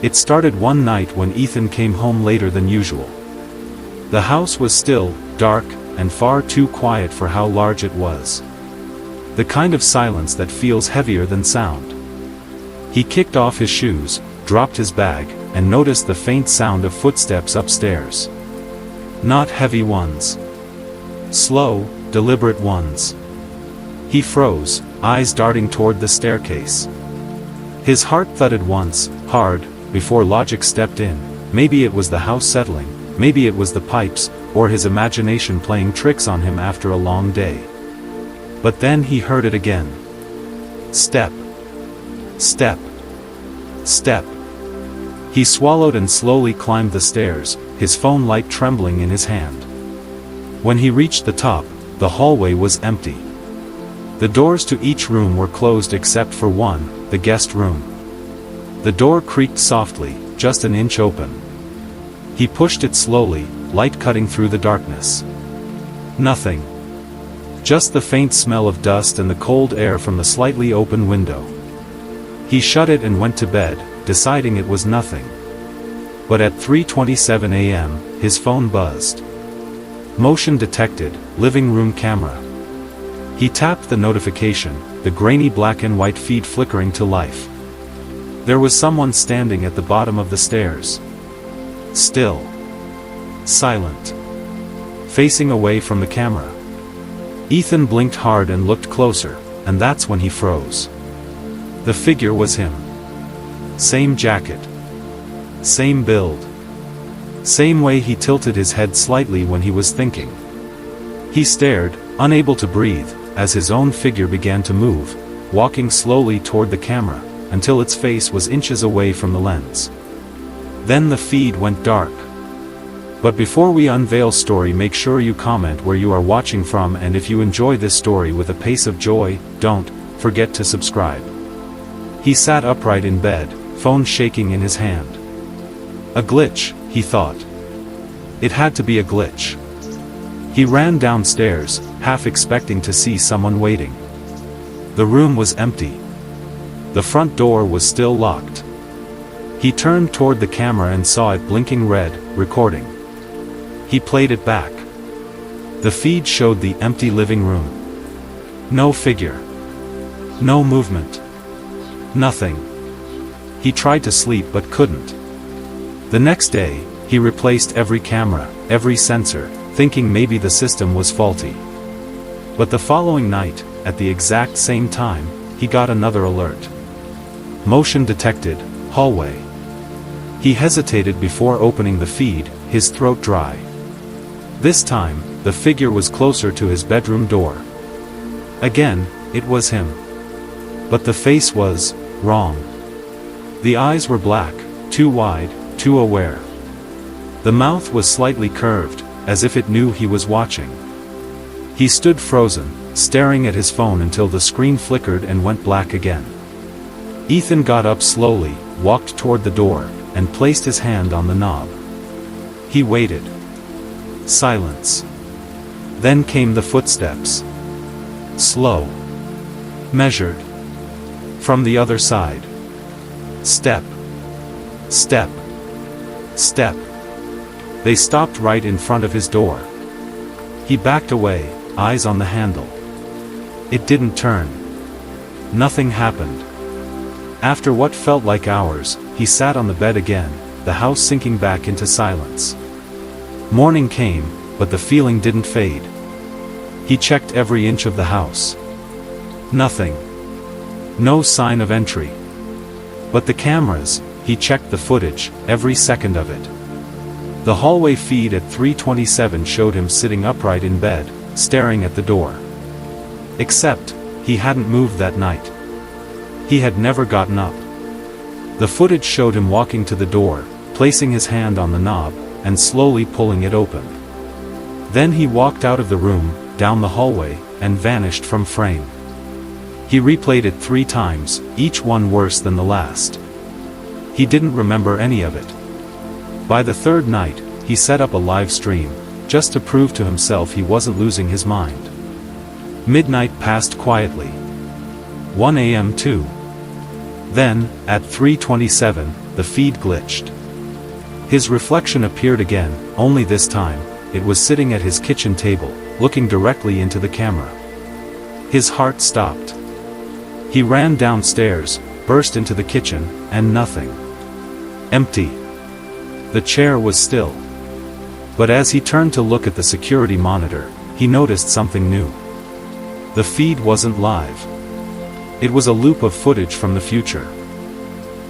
It started one night when Ethan came home later than usual. The house was still, dark, and far too quiet for how large it was. The kind of silence that feels heavier than sound. He kicked off his shoes, dropped his bag, and noticed the faint sound of footsteps upstairs. Not heavy ones. Slow, deliberate ones. He froze, eyes darting toward the staircase. His heart thudded once, hard, before logic stepped in. Maybe it was the house settling, maybe it was the pipes, or his imagination playing tricks on him after a long day. But then he heard it again. Step. Step. Step. He swallowed and slowly climbed the stairs, his phone light trembling in his hand. When he reached the top, the hallway was empty. The doors to each room were closed except for one, the guest room. The door creaked softly, just an inch open. He pushed it slowly, light cutting through the darkness. Nothing. Just the faint smell of dust and the cold air from the slightly open window. He shut it and went to bed, deciding it was nothing. But at 3:27 a.m., his phone buzzed. Motion detected, living room camera. He tapped the notification, the grainy black and white feed flickering to life. There was someone standing at the bottom of the stairs. Still. Silent. Facing away from the camera. Ethan blinked hard and looked closer, and that's when he froze. The figure was him. Same jacket. Same build. Same way he tilted his head slightly when he was thinking. He stared, unable to breathe, as his own figure began to move, walking slowly toward the camera, until its face was inches away from the lens. Then the feed went dark. But before we unveil story, make sure you comment where you are watching from, and if you enjoy this story with a pace of joy, don't forget to subscribe. He sat upright in bed, phone shaking in his hand. A glitch, he thought. It had to be a glitch. He ran downstairs, half expecting to see someone waiting. The room was empty. The front door was still locked. He turned toward the camera and saw it blinking red, recording. He played it back. The feed showed the empty living room. No figure. No movement. Nothing. He tried to sleep but couldn't. The next day, he replaced every camera, every sensor, thinking maybe the system was faulty. But the following night, at the exact same time, he got another alert. Motion detected, hallway. He hesitated before opening the feed, his throat dry. This time, the figure was closer to his bedroom door. Again, it was him. But the face was wrong. The eyes were black, too wide, too aware. The mouth was slightly curved, as if it knew he was watching. He stood frozen, staring at his phone until the screen flickered and went black again. Ethan got up slowly, walked toward the door, and placed his hand on the knob. He waited. Silence. Then came the footsteps. Slow. Measured. From the other side. Step. Step. Step. They stopped right in front of his door. He backed away, eyes on the handle. It didn't turn. Nothing happened. After what felt like hours, he sat on the bed again, the house sinking back into silence. Morning came, but the feeling didn't fade. He checked every inch of the house. Nothing. No sign of entry. But the cameras, he checked the footage, every second of it. The hallway feed at 3:27 showed him sitting upright in bed, staring at the door. Except, he hadn't moved that night. He had never gotten up. The footage showed him walking to the door, placing his hand on the knob, and slowly pulling it open. Then he walked out of the room, down the hallway, and vanished from frame. He replayed it 3 times, each one worse than the last. He didn't remember any of it. By the 3rd night, he set up a live stream, just to prove to himself he wasn't losing his mind. Midnight passed quietly. 1 a.m. too. Then, at 3:27, the feed glitched. His reflection appeared again, only this time, it was sitting at his kitchen table, looking directly into the camera. His heart stopped. He ran downstairs, burst into the kitchen, and nothing. Empty. The chair was still. But as he turned to look at the security monitor, he noticed something new. The feed wasn't live. It was a loop of footage from the future.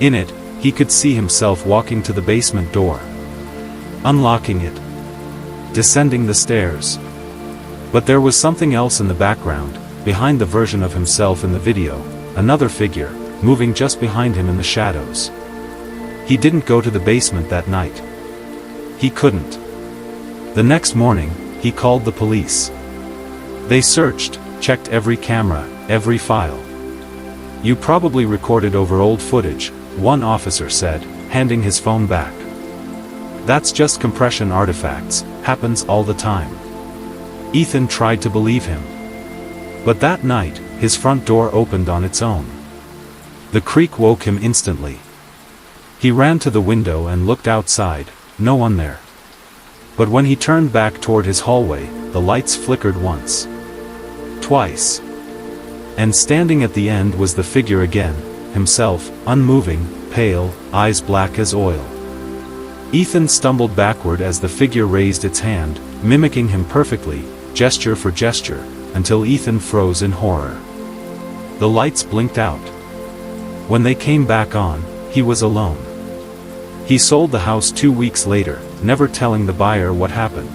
In it, he could see himself walking to the basement door, unlocking it, descending the stairs. But there was something else in the background, behind the version of himself in the video, another figure, moving just behind him in the shadows. He didn't go to the basement that night. He couldn't. The next morning, he called the police. They searched, checked every camera, every file. "You probably recorded over old footage," one officer said, handing his phone back. "That's just compression artifacts, happens all the time." Ethan tried to believe him. But that night, his front door opened on its own. The creak woke him instantly. He ran to the window and looked outside, no one there. But when he turned back toward his hallway, the lights flickered once. Twice. And standing at the end was the figure again, himself, unmoving, pale, eyes black as oil. Ethan stumbled backward as the figure raised its hand, mimicking him perfectly, gesture for gesture, until Ethan froze in horror. The lights blinked out. When they came back on, he was alone. He sold the house 2 weeks later, never telling the buyer what happened.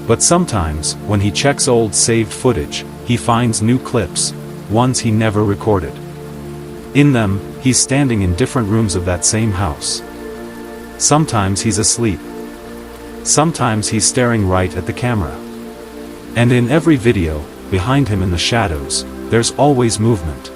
But sometimes, when he checks old saved footage, he finds new clips, ones he never recorded. In them, he's standing in different rooms of that same house. Sometimes he's asleep. Sometimes he's staring right at the camera. And in every video, behind him in the shadows, there's always movement.